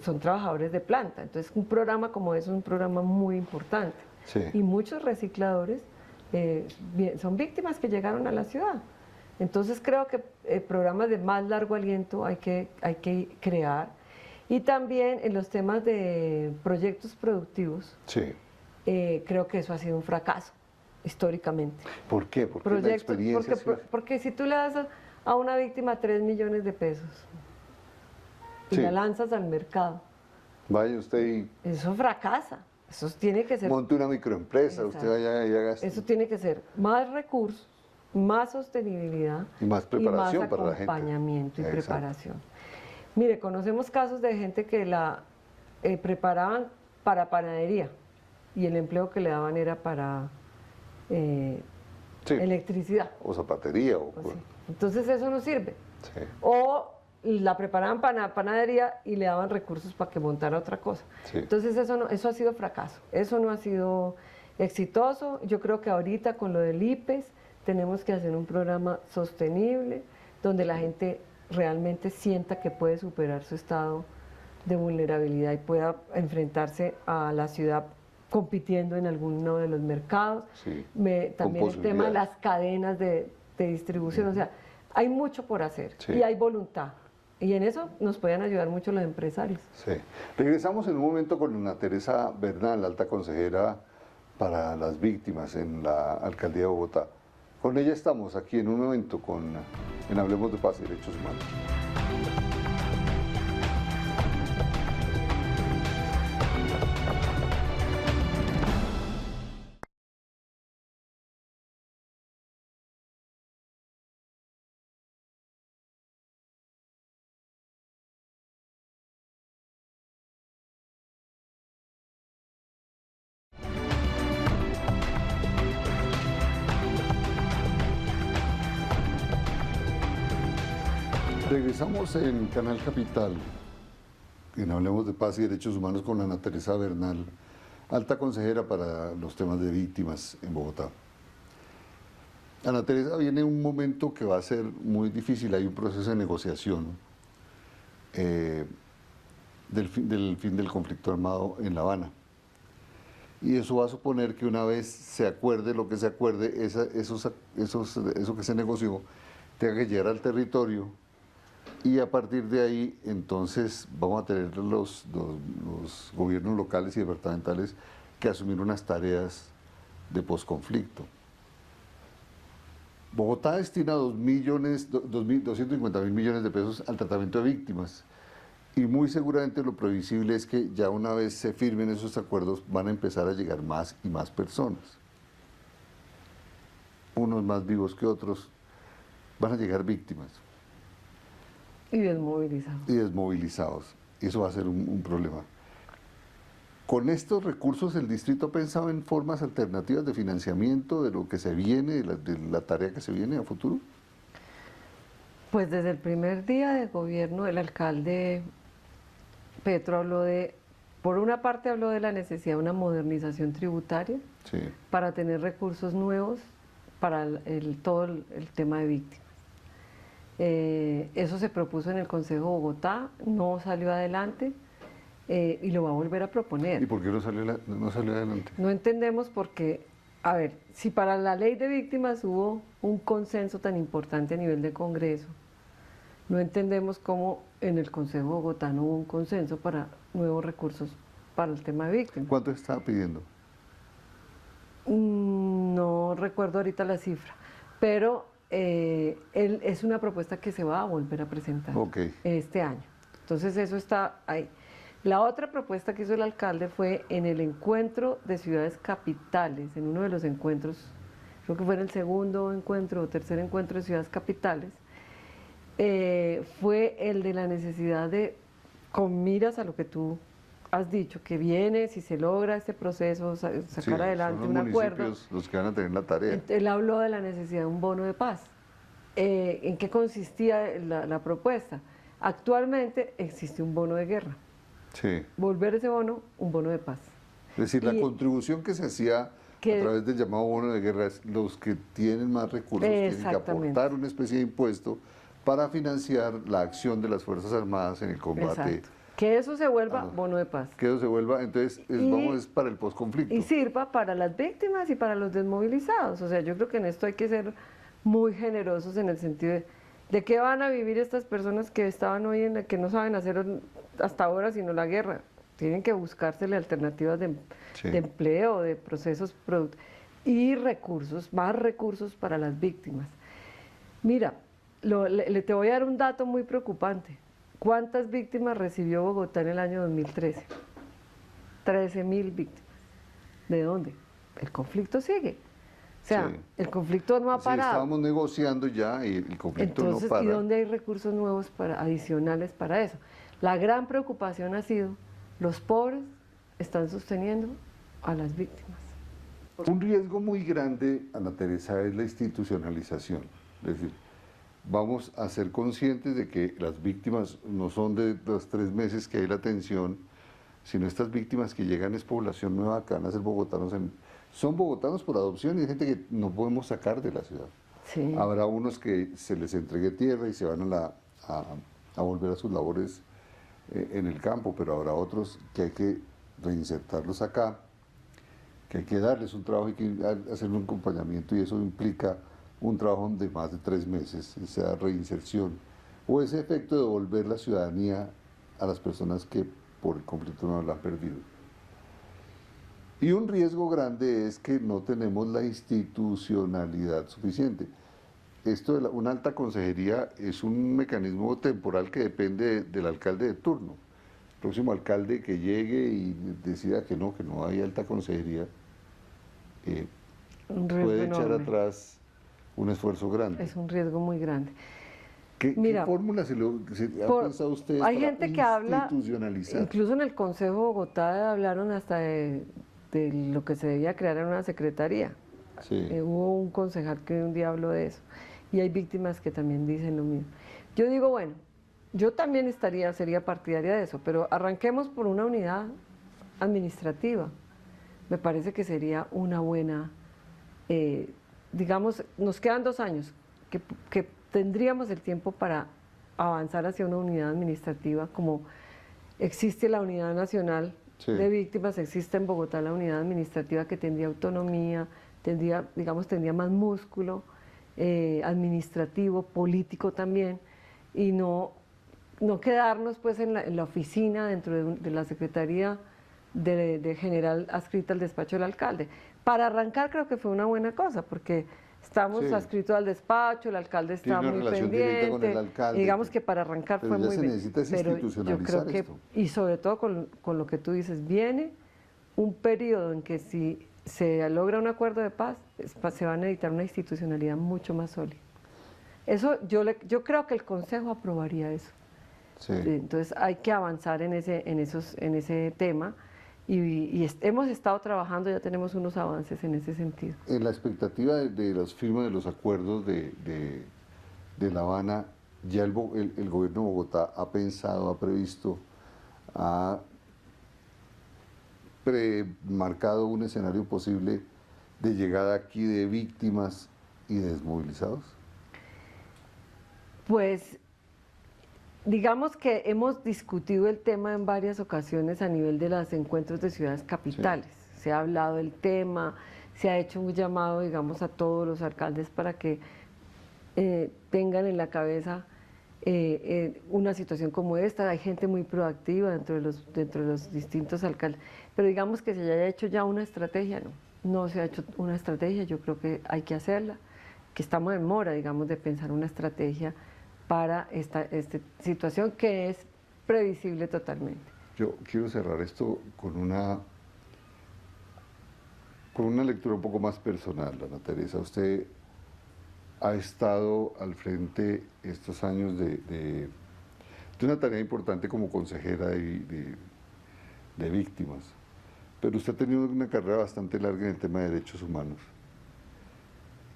Speaker 2: son trabajadores de planta. Entonces, un programa como eso es un programa muy importante.
Speaker 1: Sí.
Speaker 2: Y muchos recicladores son víctimas que llegaron a la ciudad. Entonces, creo que programas de más largo aliento hay que crear. Y también en los temas de proyectos productivos,
Speaker 1: Sí.
Speaker 2: creo que eso ha sido un fracaso históricamente.
Speaker 1: ¿Por qué? Porque la experiencia...
Speaker 2: Porque si tú le das a una víctima 3 millones de pesos y
Speaker 1: Sí.
Speaker 2: la lanzas al mercado,
Speaker 1: Vaya usted y
Speaker 2: eso fracasa. Eso tiene que ser,
Speaker 1: monte una microempresa, usted
Speaker 2: Exacto.
Speaker 1: vaya y haga
Speaker 2: eso tiene que ser más recursos, más sostenibilidad
Speaker 1: y más preparación
Speaker 2: y más
Speaker 1: para la gente.
Speaker 2: acompañamiento y
Speaker 1: Exacto.
Speaker 2: preparación. Mire, conocemos casos de gente que la preparaban para panadería y el empleo que le daban era para
Speaker 1: Sí.
Speaker 2: electricidad.
Speaker 1: O zapatería. O,
Speaker 2: Pues sí. Entonces eso no sirve.
Speaker 1: sí.
Speaker 2: O la preparaban para la panadería y le daban recursos para que montara otra cosa.
Speaker 1: Sí.
Speaker 2: Entonces eso ha sido fracaso, eso no ha sido exitoso. Yo creo que ahorita con lo del IPES tenemos que hacer un programa sostenible donde la gente realmente sienta que puede superar su estado de vulnerabilidad y pueda enfrentarse a la ciudad compitiendo en alguno de los mercados.
Speaker 1: Sí,
Speaker 2: También el tema de las cadenas de distribución, o sea, hay mucho por hacer y hay voluntad. Y en eso nos pueden ayudar mucho los empresarios.
Speaker 1: Sí. Regresamos en un momento con Ana Teresa Bernal, alta consejera para las víctimas en la Alcaldía de Bogotá. Con ella estamos aquí en un momento en Hablemos de Paz y Derechos Humanos. Regresamos en Canal Capital, en Hablemos de Paz y Derechos Humanos con Ana Teresa Bernal, alta consejera para los temas de víctimas en Bogotá. Ana Teresa, viene un momento que va a ser muy difícil, hay un proceso de negociación del fin del conflicto armado en La Habana. Y eso va a suponer que una vez se acuerde lo que se acuerde, eso que se negoció, tenga que llegar al territorio. Y a partir de ahí, entonces, vamos a tener los gobiernos locales y departamentales que asumir unas tareas de posconflicto. Bogotá destina 250.000 millones de pesos al tratamiento de víctimas. Y muy seguramente lo previsible es que ya una vez se firmen esos acuerdos, van a empezar a llegar más y más personas. Unos más vivos que otros, van a llegar víctimas.
Speaker 2: Y desmovilizados.
Speaker 1: Y desmovilizados. Y eso va a ser un problema. Con estos recursos, ¿el distrito ha pensado en formas alternativas de financiamiento de lo que se viene, de la tarea que se viene a futuro?
Speaker 2: Pues desde el primer día de gobierno, el alcalde Petro habló por una parte habló de la necesidad de una modernización tributaria para tener recursos nuevos para todo el tema de víctimas. Eso se propuso en el Consejo de Bogotá, no salió adelante y lo va a volver a proponer.
Speaker 1: ¿Y por qué no salió adelante?
Speaker 2: No entendemos por qué, a ver, si para la ley de víctimas hubo un consenso tan importante a nivel de Congreso, no entendemos cómo en el Consejo de Bogotá no hubo un consenso para nuevos recursos para el tema de víctimas.
Speaker 1: ¿Cuánto estaba pidiendo?
Speaker 2: No recuerdo ahorita la cifra, pero es una propuesta que se va a volver a presentar este año. Entonces eso está ahí. La otra propuesta que hizo el alcalde fue en el encuentro de ciudades capitales, en uno de los encuentros, creo que fue en el segundo encuentro o tercer encuentro de ciudades capitales, fue el de la necesidad de, con miras a lo que tú has dicho, que viene, si se logra este proceso, sacar adelante un acuerdo.
Speaker 1: Los que van a tener la tarea.
Speaker 2: Él habló de la necesidad de un bono de paz. ¿En qué consistía la propuesta? Actualmente existe un bono de guerra.
Speaker 1: Sí.
Speaker 2: Volver ese bono un bono de paz.
Speaker 1: Es decir, la contribución que se hacía a través del llamado bono de guerra es los que tienen más recursos tienen que aportar una especie de impuesto para financiar la acción de las Fuerzas Armadas en el combate.
Speaker 2: Exacto. Que eso se vuelva bono de paz.
Speaker 1: Que eso se vuelva, entonces, es para el posconflicto.
Speaker 2: Y sirva para las víctimas y para los desmovilizados. O sea, yo creo que en esto hay que ser muy generosos en el sentido de qué van a vivir estas personas que estaban hoy que no saben hacer hasta ahora sino la guerra. Tienen que buscársele alternativas de empleo, de procesos y recursos, más recursos para las víctimas. Mira, te voy a dar un dato muy preocupante. ¿Cuántas víctimas recibió Bogotá en el año 2013? 13.000 víctimas. ¿De dónde? El conflicto sigue. O sea, el conflicto no ha parado.
Speaker 1: Estábamos negociando ya y el conflicto no para.
Speaker 2: ¿Y dónde hay recursos nuevos adicionales para eso? La gran preocupación ha sido, los pobres están sosteniendo a las víctimas.
Speaker 1: Un riesgo muy grande, Ana Teresa, es la institucionalización. Es decir, vamos a ser conscientes de que las víctimas no son de los 3 meses que hay la atención, sino estas víctimas que llegan es población nueva, que van a ser bogotanos, son bogotanos por adopción y hay gente que no podemos sacar de la ciudad.
Speaker 2: Sí.
Speaker 1: Habrá unos que se les entregue tierra y se van a volver a sus labores en el campo, pero habrá otros que hay que reinsertarlos acá, que hay que darles un trabajo y que hacer un acompañamiento, y eso implica un trabajo de más de 3 meses, esa reinserción, o ese efecto de devolver la ciudadanía a las personas que por el conflicto no la han perdido. Y un riesgo grande es que no tenemos la institucionalidad suficiente. Esto de una alta consejería es un mecanismo temporal que depende del alcalde de turno. El próximo alcalde que llegue y decida que no hay alta consejería, puede echar atrás un esfuerzo grande.
Speaker 2: Es un riesgo muy grande.
Speaker 1: ¿Qué fórmula se ha pensado ustedes
Speaker 2: hay
Speaker 1: para
Speaker 2: gente que habla,
Speaker 1: institucionalizar?
Speaker 2: incluso en el Consejo de Bogotá hablaron hasta de lo que se debía crear en una secretaría.
Speaker 1: Sí.
Speaker 2: Hubo un concejal que un día habló de eso. Y hay víctimas que también dicen lo mismo. Yo digo, bueno, yo también sería partidaria de eso, pero arranquemos por una unidad administrativa. Me parece que sería una buena, digamos, nos quedan 2 años, que tendríamos el tiempo para avanzar hacia una unidad administrativa, como existe la Unidad Nacional de Víctimas, existe en Bogotá la unidad administrativa que tendría autonomía, tendría más músculo administrativo, político también, y no quedarnos pues en la oficina dentro de la Secretaría de General adscrita al despacho del alcalde. Para arrancar creo que fue una buena cosa, porque estamos adscritos al despacho, el alcalde está muy pendiente, con el alcalde, digamos que para arrancar fue muy bien.
Speaker 1: Necesita institucionalizar
Speaker 2: esto. Y sobre todo con lo que tú dices, viene un periodo en que si se logra un acuerdo de paz, se va a necesitar una institucionalidad mucho más sólida. Eso yo creo que el Consejo aprobaría eso. Sí. Entonces hay que avanzar en ese tema y hemos estado trabajando, ya tenemos unos avances en ese sentido.
Speaker 1: En la expectativa de las firmas de los acuerdos de La Habana, ya el gobierno de Bogotá ha pensado, ha previsto, ha premarcado un escenario posible de llegada aquí de víctimas y desmovilizados.
Speaker 2: Pues digamos que hemos discutido el tema en varias ocasiones a nivel de los encuentros de ciudades capitales. Sí. Se ha hablado del tema, se ha hecho un llamado, digamos, a todos los alcaldes para que tengan en la cabeza una situación como esta. Hay gente muy proactiva dentro de los distintos alcaldes, pero digamos que se haya hecho ya una estrategia, no se ha hecho una estrategia. Yo creo que hay que hacerla, que estamos en mora, digamos, de pensar una estrategia para esta situación que es previsible totalmente.
Speaker 1: Yo quiero cerrar esto con una lectura un poco más personal, Ana Teresa. Usted ha estado al frente estos años de una tarea importante como consejera de víctimas, pero usted ha tenido una carrera bastante larga en el tema de derechos humanos.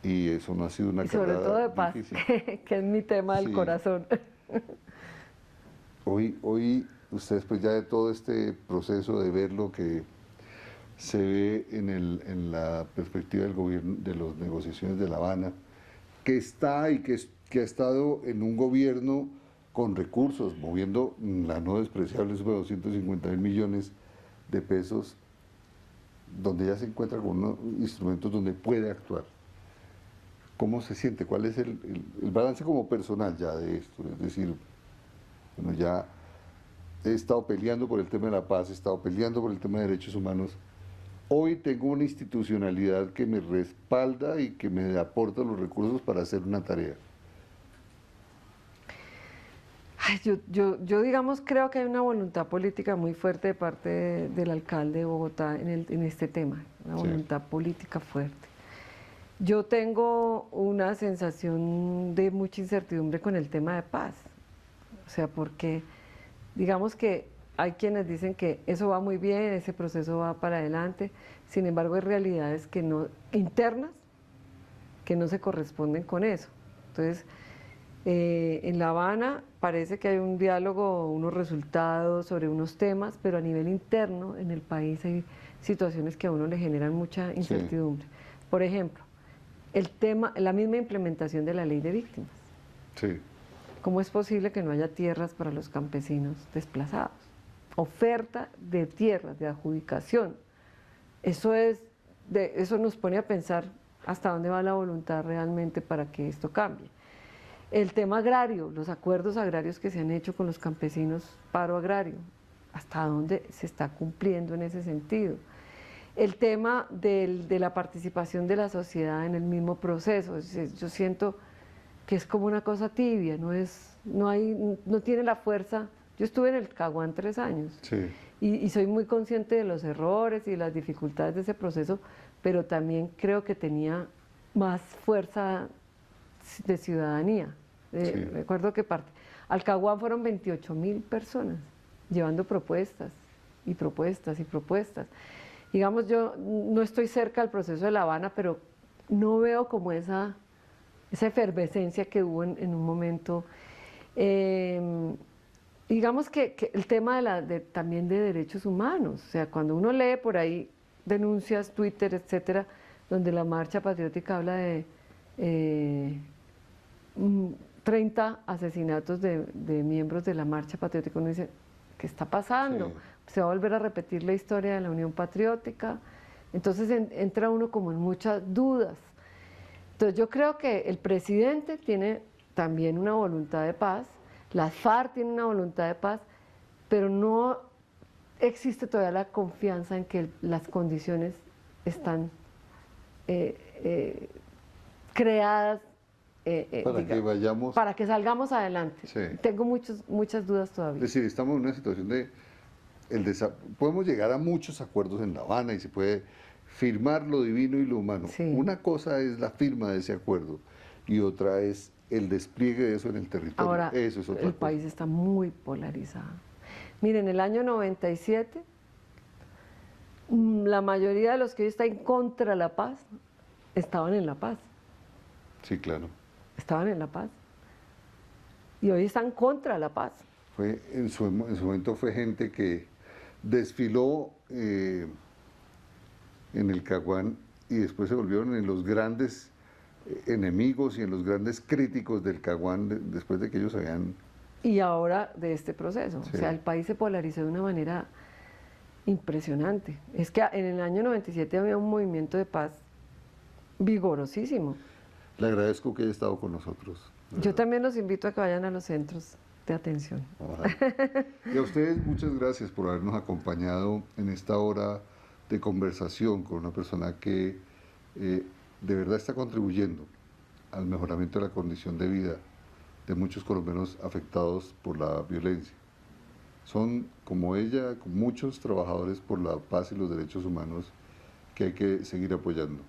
Speaker 1: Y eso no ha sido una carrera
Speaker 2: sobre todo de paz,
Speaker 1: difícil.
Speaker 2: que es mi tema del corazón.
Speaker 1: Hoy usted, después ya de todo este proceso de ver lo que se ve en la perspectiva del gobierno, de las negociaciones de La Habana, que está y que ha estado en un gobierno con recursos, moviendo la no despreciable suma de 250.000 millones de pesos, donde ya se encuentra con unos instrumentos donde puede actuar. ¿Cómo se siente? ¿Cuál es el balance como personal ya de esto? Es decir, bueno, ya he estado peleando por el tema de la paz, he estado peleando por el tema de derechos humanos. Hoy tengo una institucionalidad que me respalda y que me aporta los recursos para hacer una tarea.
Speaker 2: Ay, yo digamos, creo que hay una voluntad política muy fuerte de parte del alcalde de Bogotá en este tema, una voluntad política fuerte. Yo tengo una sensación de mucha incertidumbre con el tema de paz, o sea, porque digamos que hay quienes dicen que eso va muy bien, ese proceso va para adelante, sin embargo hay realidades internas que no se corresponden con eso. Entonces, En La Habana parece que hay un diálogo, unos resultados sobre unos temas, pero a nivel interno en el país hay situaciones que a uno le generan mucha incertidumbre. Por ejemplo, el tema, la misma implementación de la ley de víctimas.
Speaker 1: Sí.
Speaker 2: ¿Cómo es posible que no haya tierras para los campesinos desplazados? Oferta de tierras, de adjudicación. Eso nos pone a pensar hasta dónde va la voluntad realmente para que esto cambie. El tema agrario, los acuerdos agrarios que se han hecho con los campesinos, paro agrario, hasta dónde se está cumpliendo en ese sentido. El tema de la participación de la sociedad en el mismo proceso, yo siento que es como una cosa tibia, no tiene la fuerza. Yo estuve en el Caguán 3 años y soy muy consciente de los errores y de las dificultades de ese proceso, pero también creo que tenía más fuerza de ciudadanía. Recuerdo que al Caguán fueron 28.000 personas llevando propuestas y propuestas y propuestas. Digamos, yo no estoy cerca del proceso de La Habana, pero no veo como esa efervescencia que hubo en un momento. Digamos que el tema también de derechos humanos, o sea, cuando uno lee por ahí denuncias, Twitter, etcétera, donde la Marcha Patriótica habla de 30 asesinatos de miembros de la Marcha Patriótica, uno dice, ¿qué está pasando?
Speaker 1: Sí.
Speaker 2: Se va a volver a repetir la historia de la Unión Patriótica. Entonces entra uno como en muchas dudas. Entonces yo creo que el presidente tiene también una voluntad de paz, las FARC tienen una voluntad de paz, pero no existe todavía la confianza en que las condiciones están creadas para que salgamos adelante.
Speaker 1: Sí.
Speaker 2: Tengo muchas dudas todavía.
Speaker 1: Es decir, estamos en una situación podemos llegar a muchos acuerdos en La Habana y se puede firmar lo divino y lo humano.
Speaker 2: Sí.
Speaker 1: Una cosa es la firma de ese acuerdo y otra es el despliegue de eso en el territorio.
Speaker 2: Ahora,
Speaker 1: eso es otra
Speaker 2: el
Speaker 1: cosa.
Speaker 2: país está muy polarizado. Miren, en el año 97, la mayoría de los que hoy están en contra de la paz estaban en la paz.
Speaker 1: Sí, claro.
Speaker 2: Estaban en la paz. Y hoy están contra la paz.
Speaker 1: En su momento fue gente que desfiló en el Caguán y después se volvieron en los grandes enemigos y en los grandes críticos del Caguán después de que ellos habían...
Speaker 2: Y ahora de este proceso.
Speaker 1: Sí.
Speaker 2: O sea, el país se polarizó de una manera impresionante. Es que en el año 97 había un movimiento de paz vigorosísimo.
Speaker 1: Le agradezco que haya estado con nosotros.
Speaker 2: Yo también los invito a que vayan a los centros de atención.
Speaker 1: Ojalá. Y a ustedes muchas gracias por habernos acompañado en esta hora de conversación con una persona que de verdad está contribuyendo al mejoramiento de la condición de vida de muchos colombianos afectados por la violencia. Son, como ella, muchos trabajadores por la paz y los derechos humanos que hay que seguir apoyando.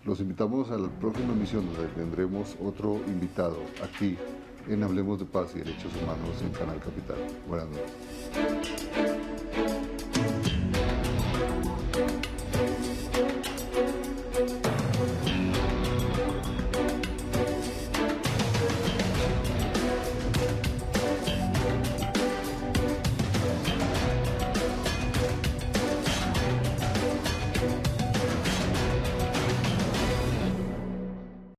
Speaker 1: Los invitamos a la próxima emisión donde tendremos otro invitado aquí en Hablemos de Paz y Derechos Humanos en Canal Capital. Buenas noches.